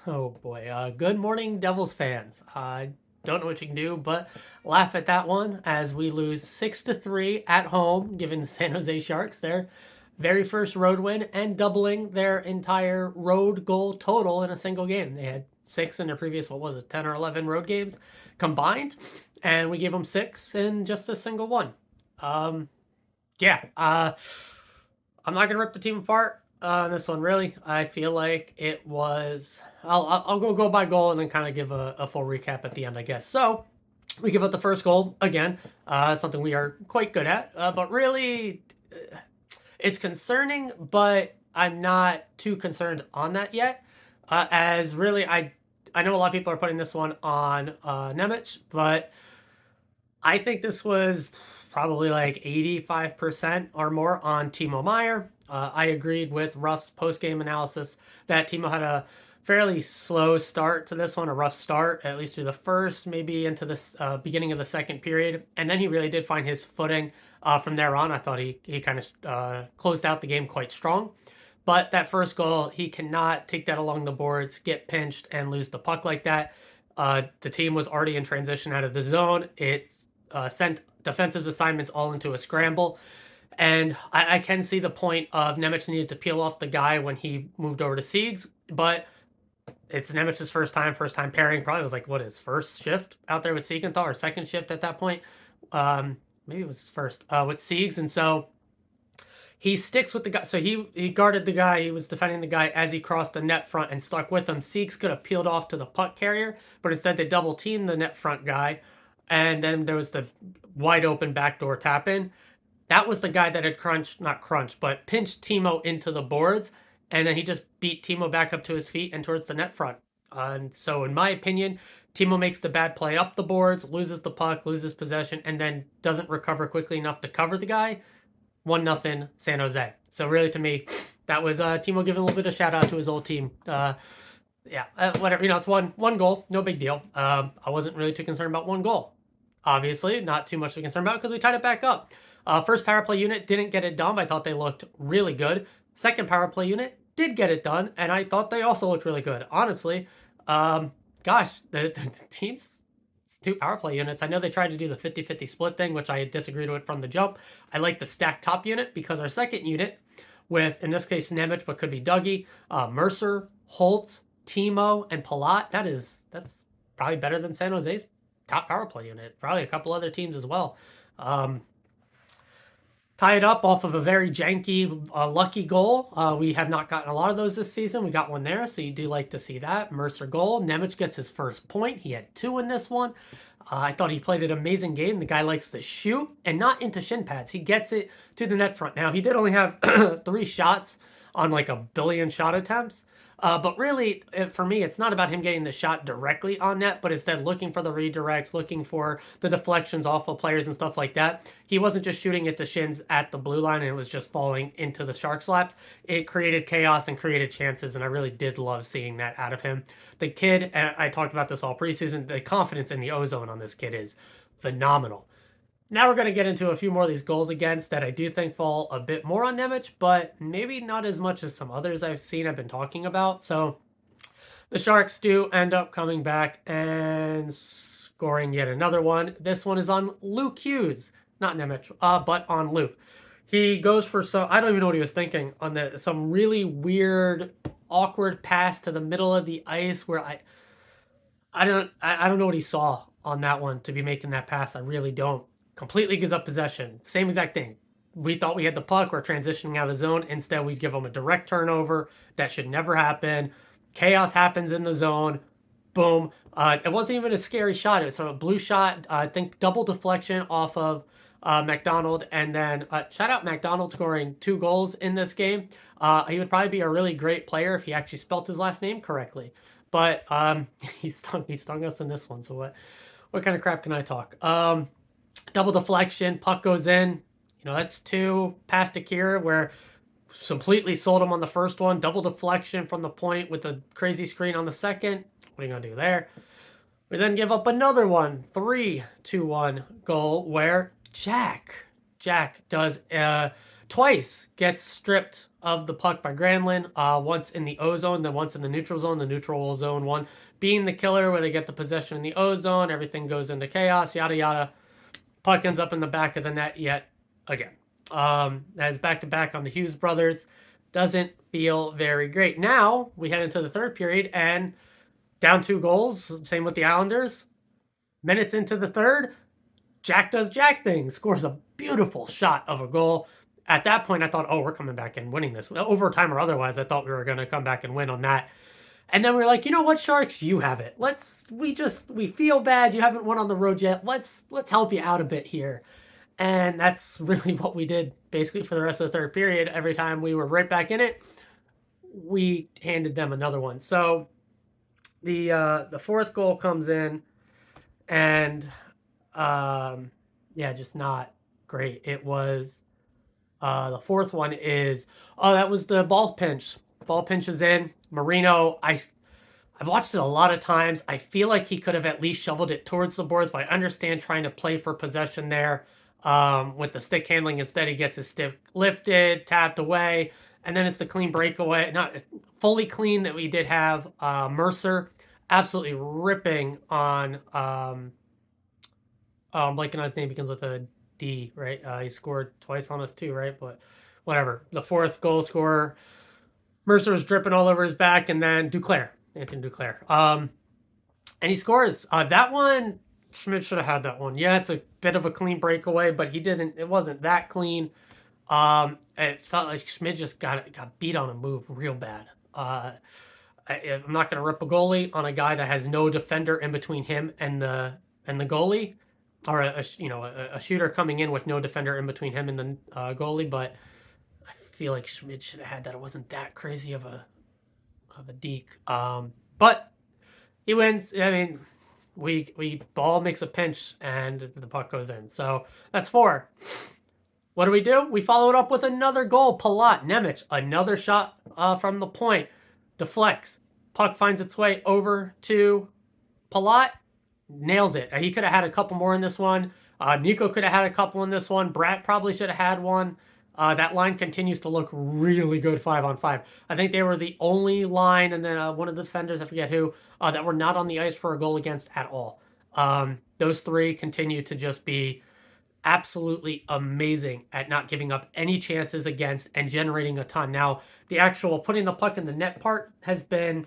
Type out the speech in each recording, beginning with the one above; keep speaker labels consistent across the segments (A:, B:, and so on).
A: Oh boy. Good morning, Devils fans. I don't know what you can do, but laugh at that one as we lose 6-3 at home, giving the San Jose Sharks their very first road win and doubling their entire road goal total in a single game. They had six in their previous, what was it, 10 or 11 road games combined, and we gave them six in just a single one. Um, yeah, I'm not gonna rip the team apart on this one. Really, I feel like it was. I'll go goal by goal and then kind of give a full recap at the end, I guess. So we give up the first goal again, something we are quite good at. But really, it's concerning, but I'm not too concerned on that yet. As really, I know a lot of people are putting this one on Nemec, but I think this was probably like 85% or more on Timo Meyer. I agreed with Ruff's post-game analysis that Timo had a fairly slow start to this one, a rough start, at least through the first, maybe into the beginning of the second period. And then he really did find his footing from there on. I thought he kind of closed out the game quite strong. But that first goal, he cannot take that along the boards, get pinched, and lose the puck like that. The team was already in transition out of the zone. It sent defensive assignments all into a scramble. And I can see the point of Nemec needed to peel off the guy when he moved over to Siegs, but it's Nemec's first time pairing. Probably was like, what, his first shift out there with Siegenthal, or second shift at that point. Maybe it was his first with Siegs. And so he sticks with the guy. So he guarded the guy. He was defending the guy as he crossed the net front and stuck with him. Siegs could have peeled off to the puck carrier, but instead they double teamed the net front guy. And then there was the wide open backdoor tap in. That was the guy that had not crunched, but pinched Timo into the boards. And then he just beat Timo back up to his feet and towards the net front. And so, in my opinion, Timo makes the bad play up the boards, loses the puck, loses possession, and then doesn't recover quickly enough to cover the guy. 1-0 San Jose. So, really, to me, that was Timo giving a little bit of shout out to his old team. Whatever. It's one goal, no big deal. I wasn't really too concerned about one goal. Obviously, not too much to be concerned about because we tied it back up. First power play unit didn't get it done. I thought they looked really good. Second power play unit did get it done, and I thought they also looked really good. Honestly, the team's two power play units. I know they tried to do the 50-50 split thing, which I disagreed with from the jump. I like the stacked top unit because our second unit, with, in this case, Nemec, but could be Dougie, Mercer, Holtz, Timo, and Palat, that's probably better than San Jose's top power play unit. Probably a couple other teams as well. Tie it up off of a very janky, lucky goal. We have not gotten a lot of those this season. We got one there, so you do like to see that. Mercer goal. Nemec gets his first point. He had two in this one. I thought he played an amazing game. The guy likes to shoot and not into shin pads. He gets it to the net front. Now, he did only have 3 shots on like a billion shot attempts. But really, for me, it's not about him getting the shot directly on net, but instead looking for the redirects, looking for the deflections off of players and stuff like that. He wasn't just shooting it to shins at the blue line and it was just falling into the Sharks' lap. It created chaos and created chances, and I really did love seeing that out of him. The kid, and I talked about this all preseason, the confidence in the ozone on this kid is phenomenal. Now we're going to get into a few more of these goals against that I do think fall a bit more on Nemec, but maybe not as much as some others I've been talking about. So the Sharks do end up coming back and scoring yet another one. This one is on Luke Hughes, not Nemec, but on Luke. He goes for I don't even know what he was thinking on some really weird, awkward pass to the middle of the ice where I don't know what he saw on that one to be making that pass. I really don't. Completely gives up possession. Same exact thing. We thought we had the puck. We're transitioning out of the zone. Instead, we give them a direct turnover. That should never happen. Chaos happens in the zone. Boom. It wasn't even a scary shot. It was a blue shot. I think double deflection off of McDonald. And then shout out McDonald scoring 2 goals in this game. He would probably be a really great player if he actually spelt his last name correctly. But he stung us in this one. So what kind of crap can I talk? Double deflection, puck goes in. That's 2 past Akira where completely sold him on the first one. Double deflection from the point with a crazy screen on the second. What are you going to do there? We then give up another one, 3-2-1 goal where Jack Jack does twice gets stripped of the puck by Granlund, once in the O zone, then once in the neutral zone. The neutral zone one being the killer, where they get the possession in the O zone, everything goes into chaos, yada yada. Puck ends up in the back of the net yet again. That is back to back on the Hughes brothers. Doesn't feel very great. Now we head into the third period and down 2 goals. Same with the Islanders. Minutes into the third, Jack does Jack things, scores a beautiful shot of a goal. At that point, I thought, oh, we're coming back and winning this. Overtime or otherwise, I thought we were going to come back and win on that. And then we're like, you know what, Sharks, you have it. We feel bad. You haven't won on the road yet. Let's help you out a bit here. And that's really what we did basically for the rest of the third period. Every time we were right back in it, we handed them another one. So the fourth goal comes in, and just not great. It was the fourth one is that was the ball pinch. Ball pinch is in. Marino, I've watched it a lot of times. I feel like he could have at least shoveled it towards the boards, but I understand trying to play for possession there with the stick handling. Instead, he gets his stick lifted, tapped away, and then it's the clean breakaway. Not fully clean that we did have. Mercer absolutely ripping on I'm blanking on his name, begins with a D, right? He scored twice on us too, right? But whatever. The fourth goal scorer, Mercer was dripping all over his back, and then Anthony Duclair. And he scores. That one, Schmidt should have had that one. Yeah, it's a bit of a clean breakaway, but he didn't. It wasn't that clean. It felt like Schmidt just got beat on a move real bad. I'm not going to rip a goalie on a guy that has no defender in between him and the goalie, or a shooter coming in with no defender in between him and the goalie. But I feel like Schmidt should have had that. It wasn't that crazy of a deke. But he wins. I mean, we ball makes a pinch and the puck goes in. So that's 4. What do? We follow it up with another goal. Palat, Nemec, another shot from the point. Deflects. Puck finds its way over to Palat. Nails it. He could have had a couple more in this one. Nico could have had a couple in this one. Bratt probably should have had one. That line continues to look really good 5-on-5. I think they were the only line, and then one of the defenders, I forget who, that were not on the ice for a goal against at all. Those 3 continue to just be absolutely amazing at not giving up any chances against and generating a ton. Now, the actual putting the puck in the net part has been...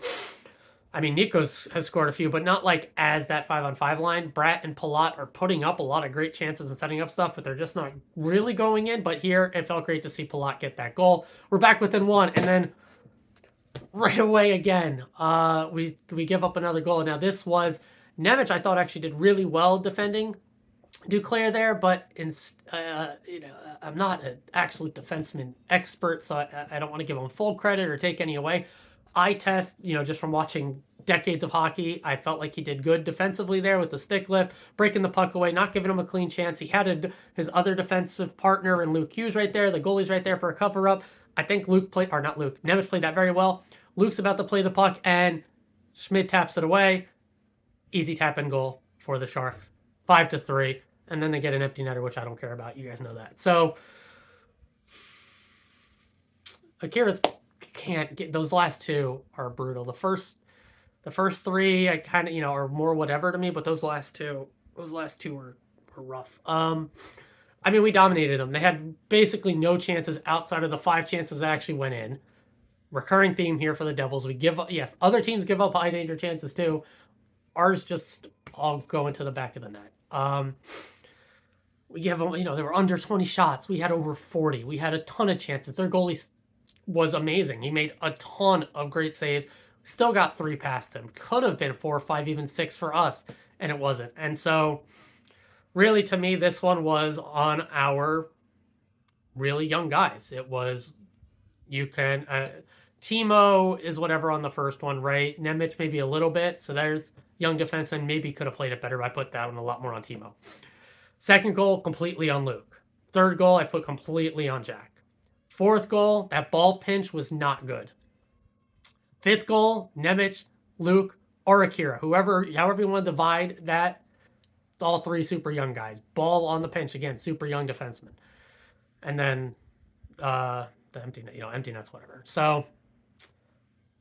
A: I mean, Nico's has scored a few, but not like as that 5-on-5 line. Bratt and Palat are putting up a lot of great chances and setting up stuff, but they're just not really going in. But here, it felt great to see Palat get that goal. We're back within 1, and then right away again, we give up another goal. Now, this was Nemec. I thought actually did really well defending Duclair there, but I'm not an absolute defenseman expert, so I don't want to give him full credit or take any away. Eye test, just from watching decades of hockey, I felt like he did good defensively there with the stick lift, breaking the puck away, not giving him a clean chance. He had his other defensive partner in Luke Hughes right there. The goalie's right there for a cover-up. I think Nemec played that very well. Luke's about to play the puck, and Schmidt taps it away. Easy tap and goal for the Sharks. 5-3, and then they get an empty netter, which I don't care about. You guys know that. So, Akira's can't get... Those last 2 are brutal. The first 3, I kind of, are more whatever to me, but those last two were rough. I mean, we dominated them. They had basically no chances outside of the 5 chances that actually went in. Recurring theme here for the Devils. We give up... Yes, other teams give up high danger chances too. Ours just all go into the back of the net. We give them, they were under 20 shots. We had over 40. We had a ton of chances. Their goalie was amazing. He made a ton of great saves. Still got 3 past him. Could have been 4, 5, even 6 for us, and it wasn't. And so, really, to me, this one was on our really young guys. It was, Timo is whatever on the first one, right? Nemec maybe a little bit. So there's young defenseman, maybe could have played it better. I put that one a lot more on Timo. Second goal, completely on Luke. Third goal, I put completely on Jack. Fourth goal, that ball pinch was not good. Fifth goal, Nemec, Luke, or Akira. However you want to divide that, it's all 3 super young guys. Ball on the pinch, again, super young defenseman. and then the empty nets, whatever. So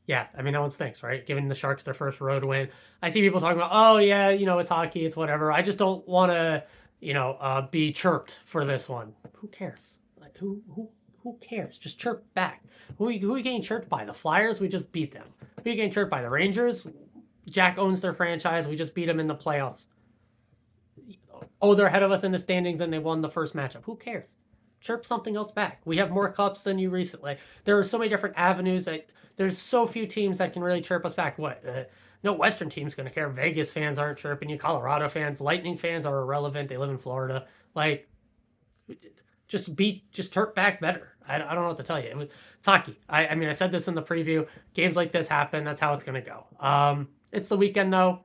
A: yeah, I mean that one stinks, right? Giving the Sharks their first road win. I see people talking about, oh yeah, it's hockey, it's whatever. I just don't want to, be chirped for this one. Who cares? Like who cares? Just chirp back. Who are you getting chirped by? The Flyers? We just beat them. Who are you getting chirped by? The Rangers? Jack owns their franchise. We just beat them in the playoffs. Oh, they're ahead of us in the standings and they won the first matchup. Who cares? Chirp something else back. We have more cups than you recently. There are so many different avenues that there's so few teams that can really chirp us back. What? No Western team's going to care. Vegas fans aren't chirping you. Colorado fans, Lightning fans are irrelevant. They live in Florida. Like, just chirp back better. I don't know what to tell you. It's hockey. I mean, I said this in the preview. Games like this happen. That's how it's going to go. It's the weekend, though.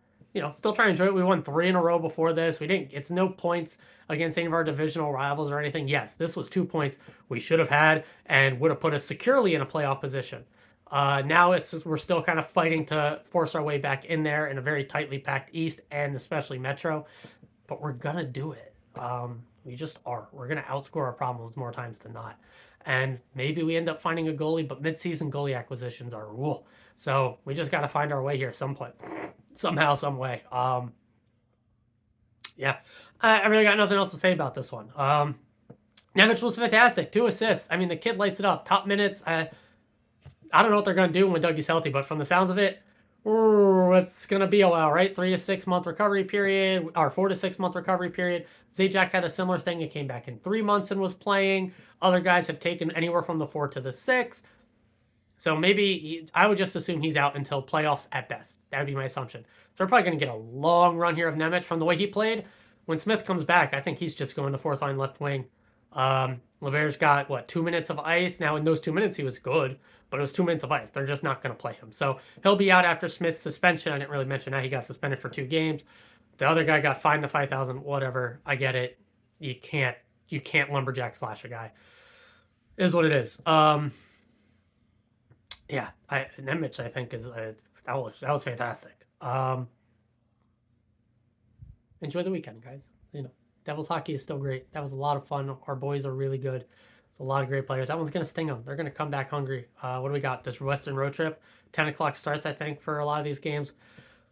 A: Still trying to enjoy it. We won 3 in a row before this. We didn't. It's no points against any of our divisional rivals or anything. Yes, this was 2 points we should have had and would have put us securely in a playoff position. Now we're still kind of fighting to force our way back in there in a very tightly packed East and especially Metro, but we're gonna do it. We just are. We're gonna outscore our problems more times than not, and maybe we end up finding a goalie. But mid-season goalie acquisitions are rule, so we just got to find our way here some point, somehow, some way. Yeah, I really got nothing else to say about this one. Nemec was fantastic. 2 assists. I mean, the kid lights it up. Top minutes. I don't know what they're going to do when Dougie's healthy, but from the sounds of it, it's going to be a while, right? 3 to 6 month recovery period, or 4 to 6 month recovery period. Zajac had a similar thing. He came back in 3 months and was playing. Other guys have taken anywhere from the 4 to the 6. So maybe I would just assume he's out until playoffs at best. That would be my assumption. So we're probably going to get a long run here of Nemec from the way he played. When Smith comes back, I think he's just going to 4th line left wing. LeBear's got 2 minutes of ice. Now in those 2 minutes he was good, but it was 2 minutes of ice. They're just not going to play him. So he'll be out after Smith's suspension. I didn't really mention that. He got suspended for 2 games. The other guy got fined the $5,000, whatever. I get it. You can't lumberjack slash a guy. It is what it is. Yeah, Nemec I think is that was fantastic. Enjoy the weekend, guys. Devils hockey is still great. That was a lot of fun. Our boys are really good. It's a lot of great players. That one's going to sting them. They're going to come back hungry. What do we got? This Western road trip. 10 o'clock starts, I think, for a lot of these games.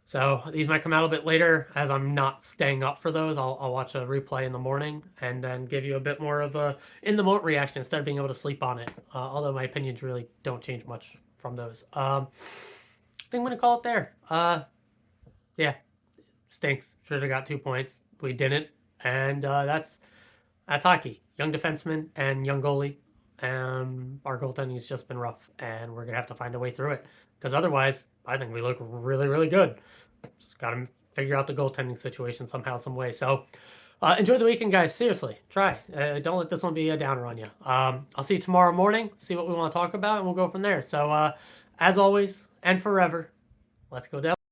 A: So these might come out a bit later as I'm not staying up for those. I'll watch a replay in the morning and then give you a bit more of a in-the-moment reaction instead of being able to sleep on it. Although my opinions really don't change much from those. I think I'm going to call it there. Yeah, stinks. Should have got 2 points. We didn't. And that's hockey. Young defenseman and young goalie. Our goaltending's just been rough, and we're gonna have to find a way through it. Because otherwise, I think we look really, really good. Just gotta figure out the goaltending situation somehow, some way. So enjoy the weekend, guys. Seriously, try. Don't let this one be a downer on you. I'll see you tomorrow morning. See what we want to talk about, and we'll go from there. So as always, and forever, let's go Devils.